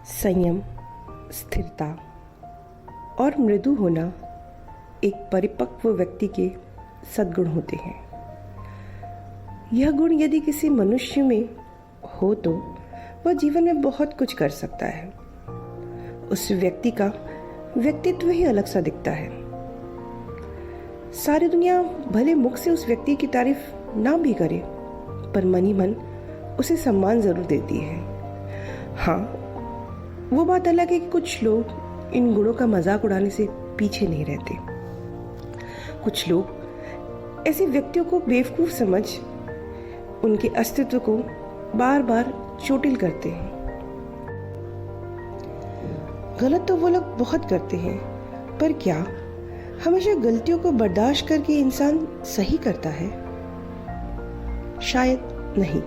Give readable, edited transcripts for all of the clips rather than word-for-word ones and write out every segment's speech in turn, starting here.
संयम, स्थिरता और मृदु होना एक परिपक्व व्यक्ति के सद्गुण होते हैं। यह गुण यदि किसी मनुष्य में हो तो वह जीवन में बहुत कुछ कर सकता है। उस व्यक्ति का व्यक्तित्व ही अलग सा दिखता है। सारी दुनिया भले मुख से उस व्यक्ति की तारीफ ना भी करे, पर मन ही मन उसे सम्मान जरूर देती है। हाँ, वो बात अलग है कि कुछ लोग इन गुणों का मजाक उड़ाने से पीछे नहीं रहते। कुछ लोग ऐसे व्यक्तियों को बेवकूफ समझ उनके अस्तित्व को बार बार चोटिल करते हैं। गलत तो वो लोग बहुत करते हैं, पर क्या हमेशा गलतियों को बर्दाश्त करके इंसान सही करता है? शायद नहीं,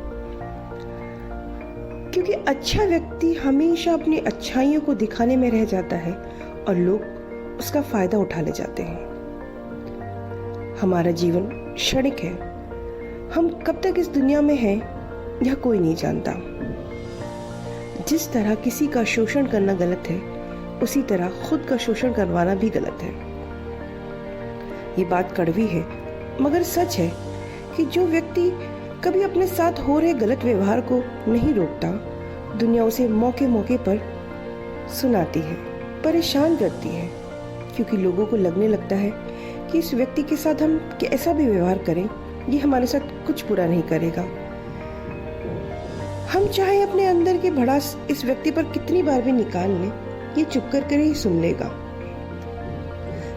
क्योंकि अच्छा व्यक्ति हमेशा अपनी अच्छाइयों को दिखाने में रह जाता है और लोग उसका फायदा उठा ले जाते हैं। हमारा जीवन क्षणिक है। हम कब तक इस दुनिया में हैं यह कोई नहीं जानता। जिस तरह किसी का शोषण करना गलत है, उसी तरह खुद का शोषण करवाना भी गलत है। ये बात कड़वी है, मगर सच है कि जो व्यक्ति कभी अपने साथ हो रहे गलत व्यवहार को नहीं रोकता, दुनिया उसे मौके मौके पर सुनाती है, परेशान करती है, क्योंकि लोगों को लगने लगता है कि इस व्यक्ति के साथ हम कैसा भी व्यवहार करें, ये हमारे साथ कुछ बुरा नहीं करेगा। हम चाहे अपने अंदर की भड़ास इस व्यक्ति पर कितनी बार भी निकाल लें, ये चुप कर कर ही सुन लेगा।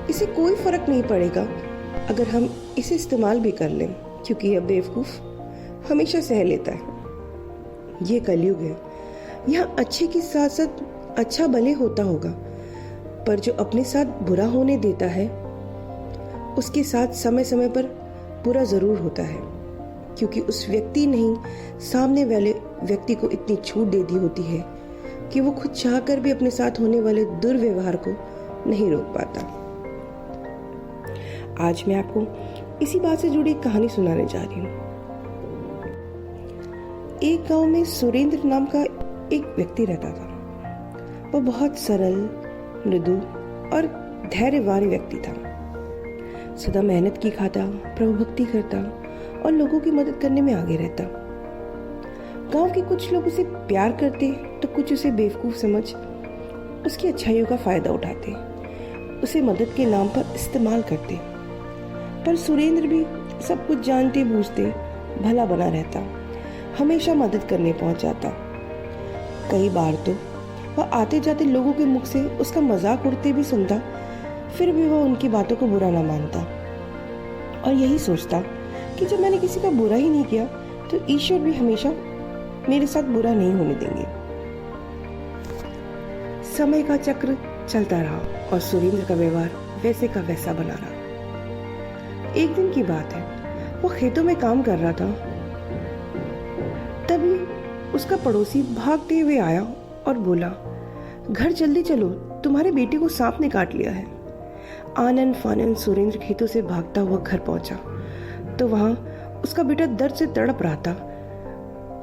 इसे कोई फर्क नहीं पड़ेगा अगर हम इसे इस्तेमाल भी कर लें, क्योंकि यह बेवकूफ हमेशा सह लेता है। ये कलयुग है। यहाँ अच्छे के साथ साथ अच्छा भले होता होगा, पर जो अपने साथ बुरा होने देता है उसके साथ समय समय पर बुरा जरूर होता है, क्योंकि उस व्यक्ति ने ही सामने वाले व्यक्ति को इतनी छूट दे दी होती है कि वो खुद चाहकर भी अपने साथ होने वाले दुर्व्यवहार को नहीं रोक पाता। आज मैं आपको इसी बात से जुड़ी एक कहानी सुनाने जा रही हूँ। एक गांव में सुरेंद्र नाम का एक व्यक्ति रहता था। वो बहुत सरल, मृदु और धैर्यवान व्यक्ति था। सदा मेहनत की खाता, प्रभु भक्ति करता और लोगों की मदद करने में आगे रहता। गांव के कुछ लोग उसे प्यार करते तो कुछ उसे बेवकूफ समझ उसकी अच्छाइयों का फायदा उठाते, उसे मदद के नाम पर इस्तेमाल करते। पर सुरेंद्र भी सब कुछ जानते बूझते भला बना रहता, हमेशा मदद करने पहुंच जाता। कई बार तो वह आते जाते लोगों के मुख से उसका मजाक उड़ते भी सुनता, फिर भी वह उनकी बातों को बुरा ना मानता और यही सोचता कि जब मैंने किसी का बुरा ही नहीं किया तो ईश्वर भी हमेशा मेरे साथ बुरा नहीं होने देंगे। समय का चक्र चलता रहा और सुरेंद्र का व्यवहार वैसे का वैसा बना रहा। एक दिन की बात है, वो खेतों में काम कर रहा था। तभी उसका पड़ोसी भागते हुए आया और बोला, घर जल्दी चलो, तुम्हारे बेटे को सांप ने काट लिया है। आनन फानन सुरेंद्र खेतों से भागता हुआ घर पहुंचा तो वहां उसका बेटा दर्द से तड़प रहा था।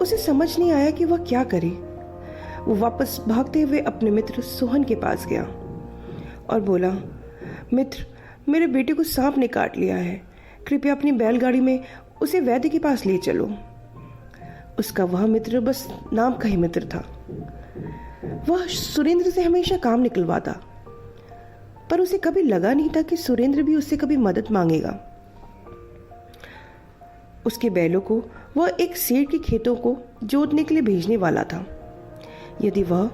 उसे समझ नहीं आया कि वह क्या करे। वो वापस भागते हुए अपने मित्र सोहन के पास गया और बोला, मित्र, मेरे बेटे को सांप ने काट लिया है, कृपया अपनी बैलगाड़ी में उसे वैद्य के पास ले चलो। उसका वह मित्र बस नाम का ही मित्र था। वह सुरेंद्र से हमेशा काम निकलवाता, पर उसे कभी लगा नहीं था कि सुरेंद्र भी उससे कभी मदद मांगेगा। उसके बैलों को वह एक सेठ के खेतों को जोतने के लिए भेजने वाला था। यदि वह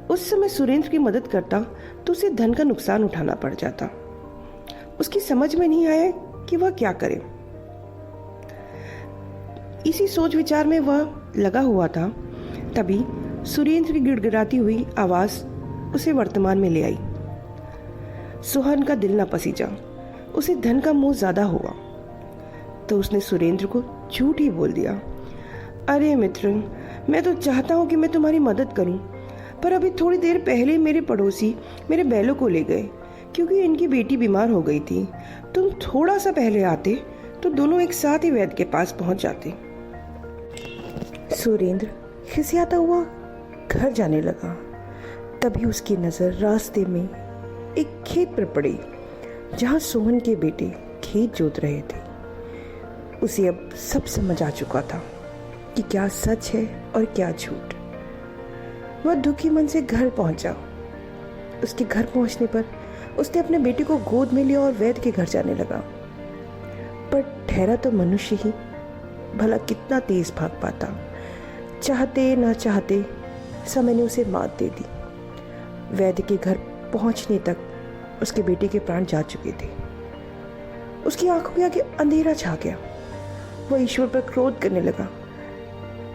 उस समय सुरेंद्र की मदद करता तो उसे धन का नुकसान उठाना पड़ जाता। उसकी समझ में नहीं आया कि वह क्या करे। इसी सोच विचार में वह लगा हुआ था, तभी सुरेंद्र की गिड़गिड़ाती हुई आवाज उसे वर्तमान में ले आई। सोहन का दिल न पसीजा, उसे धन का मोह ज्यादा हुआ, तो उसने सुरेंद्र को झूठ ही बोल दिया। अरे मित्र, मैं तो चाहता हूं कि मैं तुम्हारी मदद करूं, पर अभी थोड़ी देर पहले मेरे पड़ोसी मेरे बैलों को ले गए क्योंकि इनकी बेटी बीमार हो गई थी। तुम थोड़ा सा पहले आते तो दोनों एक साथ ही वैद्य के पास पहुंच जाते। सुरेंद्र खिसियाता हुआ घर जाने लगा। तभी उसकी नज़र रास्ते में एक खेत पर पड़ी जहाँ सोहन के बेटे खेत जोत रहे थे। उसे अब सब समझ आ चुका था कि क्या सच है और क्या झूठ। वह दुखी मन से घर पहुंचा। उसके घर पहुंचने पर उसने अपने बेटे को गोद में लिया और वैद्य के घर जाने लगा। पर ठहरा तो मनुष्य ही, भला कितना तेज भाग पाता। चाहते ना चाहते समय ने उसे मात दे दी। वैद्य के घर पहुंचने तक उसके बेटे के प्राण जा चुके थे। उसकी आंखों के आगे अंधेरा छा गया। वह ईश्वर पर क्रोध करने लगा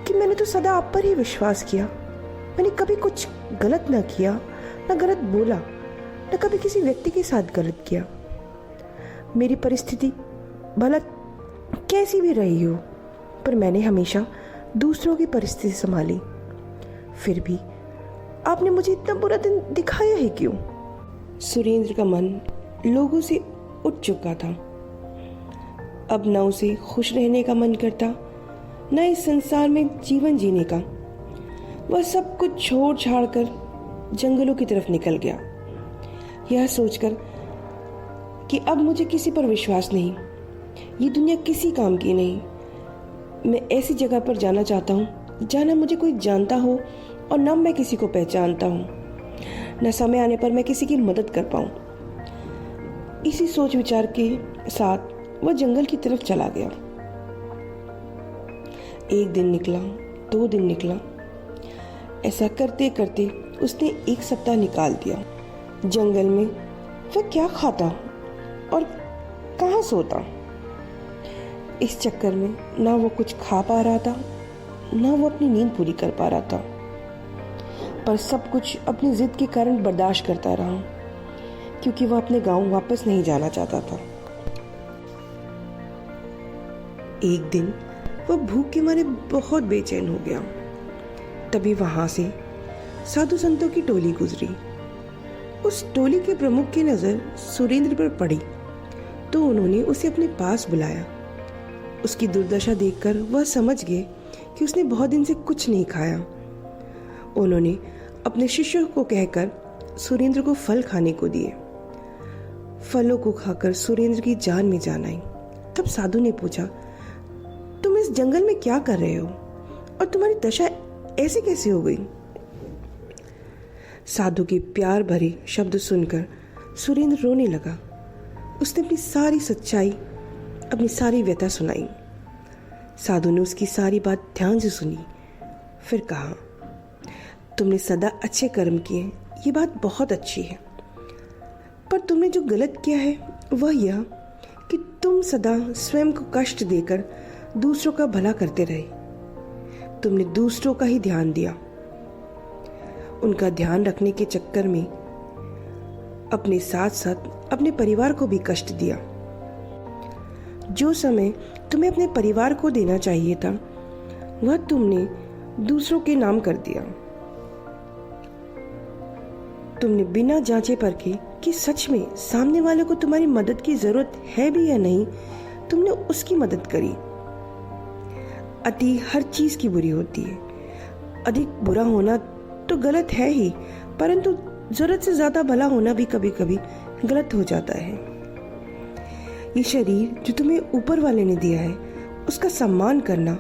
कि मैंने तो सदा आप पर ही विश्वास किया। मैंने कभी कुछ गलत ना किया, ना गलत बोला, ना कभी किसी व्यक्ति के साथ गलत किया। मेरी परिस्थिति भला कैसी भी रही हो, पर मैंने हमेशा दूसरों की परिस्थिति संभाली। फिर भी आपने मुझे इतना बुरा दिन दिखाया है क्यों? सुरेंद्र का मन लोगों से उठ चुका था। अब न उसे खुश रहने का मन करता, न इस संसार में जीवन जीने का। वह सब कुछ छोड़ छाड़ कर जंगलों की तरफ निकल गया, यह सोचकर कि अब मुझे किसी पर विश्वास नहीं, ये दुनिया किसी काम की नहीं। मैं ऐसी जगह पर जाना चाहता हूँ जहाँ न मुझे कोई जानता हो और न मैं किसी को पहचानता हूँ, न समय आने पर मैं किसी की मदद कर पाऊँ। इसी सोच विचार के साथ वह जंगल की तरफ चला गया। एक दिन निकला, 2 दिन निकला, ऐसा करते करते उसने 1 सप्ताह निकाल दिया। जंगल में वह क्या खाता और कहाँ सोता, इस चक्कर में ना वो कुछ खा पा रहा था, ना वो अपनी नींद पूरी कर पा रहा था। पर सब कुछ अपनी जिद के कारण बर्दाश्त करता रहा, क्योंकि वह अपने गांव वापस नहीं जाना चाहता था। एक दिन वह भूख के मारे बहुत बेचैन हो गया। तभी वहां से साधु संतों की टोली गुजरी। उस टोली के प्रमुख की नजर सुरेंद्र पर पड़ी तो उन्होंने उसे अपने पास बुलाया। उसकी दुर्दशा देखकर वह समझ गए कि उसने बहुत दिन से कुछ नहीं खाया। उन्होंने अपने शिष्यों को कहकर सुरेंद्र को फल खाने को दिए। फलों को खाकर सुरेंद्र की जान में जान आई। तब साधु ने पूछा, तुम इस जंगल में क्या कर रहे हो और तुम्हारी दशा ऐसे कैसे हो गई? साधु के प्यार भरे शब्द सुनकर सुरेंद्र रोने लगा। उसने अपनी सारी सच्चाई, अपनी सारी व्यथा सुनाई। साधु ने उसकी सारी बात ध्यान से सुनी, फिर कहा, तुमने सदा अच्छे कर्म किए, ये बात बहुत अच्छी है, पर तुमने जो गलत किया है वह यह कि तुम सदा स्वयं को कष्ट देकर दूसरों का भला करते रहे। तुमने दूसरों का ही ध्यान दिया, उनका ध्यान रखने के चक्कर में अपने साथ साथ अपने परिवार को भी कष्ट दिया। जो समय तुम्हें अपने परिवार को देना चाहिए था वह तुमने दूसरों के नाम कर दिया। तुमने बिना जांचे परखे कि सच में सामने वाले को तुम्हारी मदद की जरूरत है भी या नहीं, तुमने उसकी मदद करी। अति हर चीज की बुरी होती है। अधिक बुरा होना तो गलत है ही, परंतु जरूरत से ज्यादा भला होना भी कभी कभी गलत हो जाता है। ये शरीर जो तुम्हें ऊपर वाले ने दिया है, उसका सम्मान करना,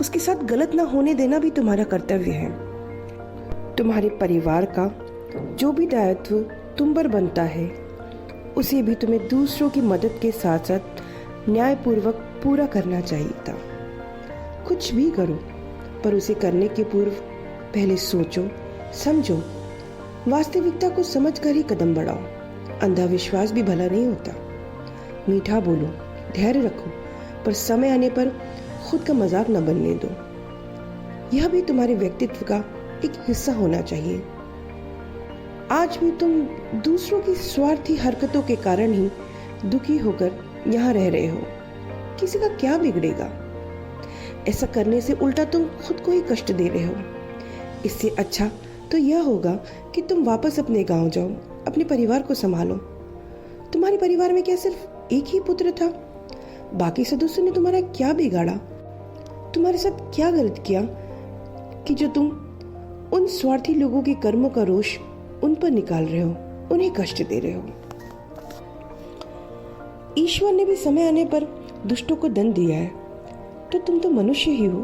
उसके साथ गलत ना होने देना भी तुम्हारा कर्तव्य है। तुम्हारे परिवार का जो भी दायित्व तुम पर बनता है, उसे भी तुम्हें दूसरों की मदद के साथ साथ न्यायपूर्वक पूरा करना चाहिए था। कुछ भी करो, पर उसे करने के पूर्व पहले सोचो, समझो, वास्तविकता को समझकर ही कदम बढ़ाओ। अंधा विश्वास भी भला नहीं होता। मीठा बोलो, धैर्य रखो, पर समय आने पर खुद का मजाक न बनने दो। यह भी तुम्हारे व्यक्तित्व का एक हिस्सा होना चाहिए। आज भी तुम दूसरों की स्वार्थी हरकतों के कारण ही दुखी होकर यहाँ रह रहे हो। किसी का क्या बिगड़ेगा? ऐसा करने से उल्टा तुम खुद को ही कष्ट दे रहे हो। इससे अच्छा तो यह होगा कि तुम वापस अपने गांव जाओ, अपने परिवार को संभालो। तुम्हारे परिवार में क्या सिर्फ एक ही पुत्र था? बाकी सदस्यों ने तुम्हारा क्या बिगाड़ा? तुम्हारे साथ क्या गलत किया कि जो तुम उन स्वार्थी लोगों के कर्मों का रोष उन पर निकाल रहे हो, उन्हें कष्ट दे रहे हो। ईश्वर ने भी समय आने पर दुष्टों को दंड दिया है, तो तुम तो मनुष्य ही हो।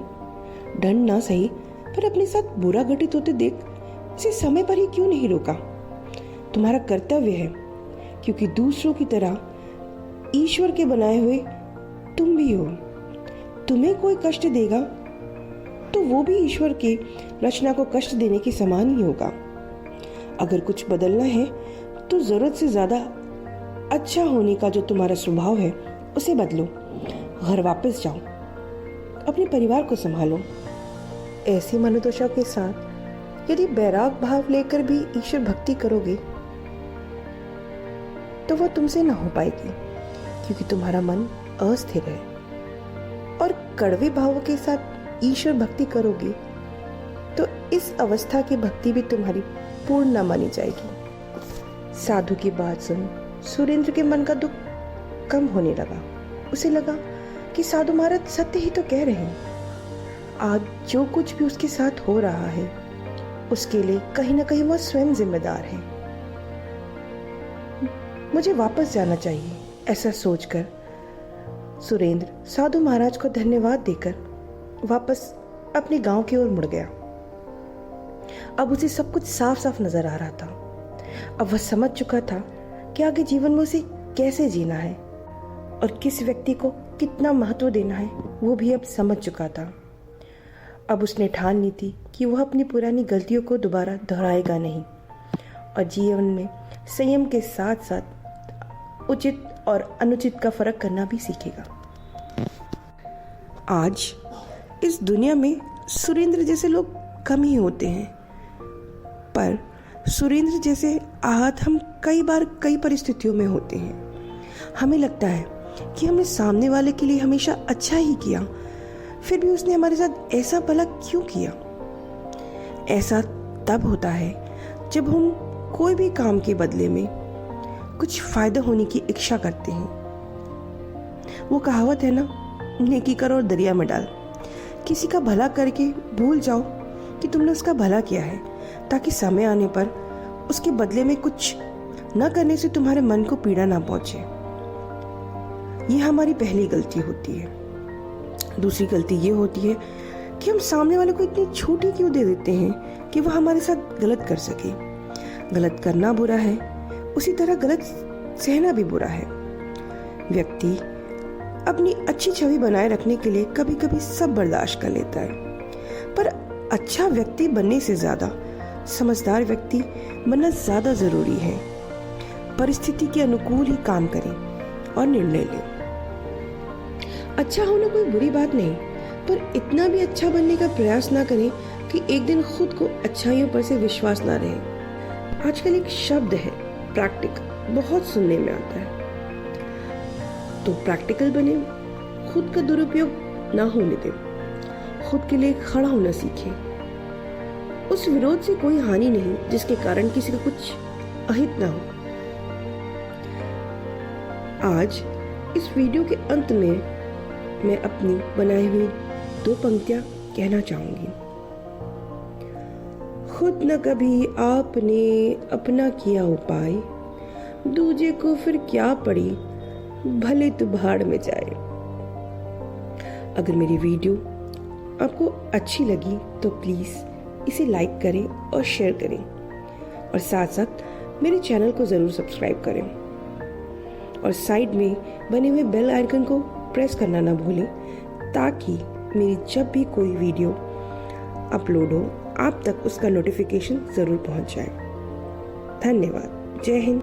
दंड ना सही, पर अपने साथ बुरा घटित होते देख इसे समय पर ही क्यों नहीं रोका? तुम्हारा कर्तव्य है, क्योंकि दूसरों की तरह ईश्वर के बनाए हुए तुम भी हो। तुम्हें कोई कष्ट देगा तो वो भी ईश्वर के रचना को कष्ट देने के समान ही होगा। अगर कुछ बदलना है तो जरूरत से ज्यादा अच्छा होने का जो तुम्हारा स्वभाव है उसे बदलो। घर वापस जाओ, अपने परिवार को संभालो। ऐसी मनोदशा के साथ यदि बैराग भाव लेकर भी ईश्वर भक्ति करोगे तो वह तुमसे न हो पाएगी, क्योंकि तुम्हारा मन अस्थिर है। और कड़वे भावों के साथ ईश्वर भक्ति करोगे तो इस अवस्था की भक्ति भी तुम्हारी पूर्ण न मानी जाएगी। साधु की बात सुन सुरेंद्र के मन का दुख कम होने लगा। उसे लगा कि साधु महाराज सत्य ही तो कह रहे हैं। आज जो कुछ भी उसके साथ हो रहा है उसके लिए कहीं ना कहीं वह स्वयं जिम्मेदार है। मुझे वापस जाना चाहिए, ऐसा सोचकर सुरेंद्र साधु महाराज को धन्यवाद देकर वापस अपने गांव की ओर मुड़ गया। अब उसे सब कुछ साफ साफ नजर आ रहा था। अब वह समझ चुका था कि आगे जीवन में उसे कैसे जीना है और किस व्यक्ति को कितना महत्व देना है, वो भी अब समझ चुका था। अब उसने ठान ली थी कि वह अपनी पुरानी गलतियों को दोबारा दोहराएगा नहीं और जीवन में संयम के साथ साथ उचित और अनुचित का फर्क करना भी सीखेगा। आज इस दुनिया में सुरेंद्र जैसे लोग कम ही होते हैं, पर सुरेंद्र जैसे आहत हम कई बार कई परिस्थितियों में होते हैं। हमें लगता है कि हमने सामने वाले के लिए हमेशा अच्छा ही किया, फिर भी उसने हमारे साथ ऐसा भला क्यों किया? ऐसा तब होता है जब हम कोई भी काम के बदले में कुछ फायदा होने की इच्छा करते हैं। वो कहावत है ना, नेकी कर और दरिया में डाल। किसी का भला करके भूल जाओ कि तुमने उसका भला किया है, ताकि समय आने पर उसके बदले में कुछ न करने से तुम्हारे मन को पीड़ा ना पहुंचे। ये हमारी पहली गलती होती है। दूसरी गलती ये होती है कि हम सामने वाले को इतनी छूट क्यों दे देते हैं कि वह हमारे साथ गलत कर सके। गलत करना बुरा है, उसी तरह गलत सहना भी बुरा है। व्यक्ति अपनी अच्छी छवि बनाए रखने के लिए कभी कभी सब बर्दाश्त कर लेता है, पर अच्छा व्यक्ति बनने से ज्यादा समझदार व्यक्ति बनना ज्यादा जरूरी है। परिस्थिति के अनुकूल ही काम करें और निर्णय लें। अच्छा होना कोई बुरी बात नहीं, पर इतना भी अच्छा बनने का प्रयास ना करें कि एक दिन खुद को अच्छाइयों पर से विश्वास ना रहे। आजकल एक शब्द है प्रैक्टिकल, बहुत सुनने में आता है, तो प्रैक्टिकल बने, खुद का दुरुपयोग ना होने दें, खुद के लिए खड़ा होना सीखें। उस विरोध से कोई हानि नहीं जिसके कारण किसी का कुछ अहित ना हो। आज इस वीडियो के अंत में मैं अपनी बनाई हुई 2 पंक्तियां कहना चाहूंगी। खुद न कभी आपने अपना किया उपाय, दूजे को फिर क्या पड़ी, भले तो भाड़ में जाए। अगर मेरी वीडियो आपको अच्छी लगी तो प्लीज इसे लाइक करें और शेयर करें, और साथ साथ मेरे चैनल को जरूर सब्सक्राइब करें और साइड में बने हुए बेल आइकन को प्रेस करना ना भूलें, ताकि मेरी जब भी कोई वीडियो अपलोड हो आप तक उसका नोटिफिकेशन जरूर पहुंच जाए। धन्यवाद। जय हिंद।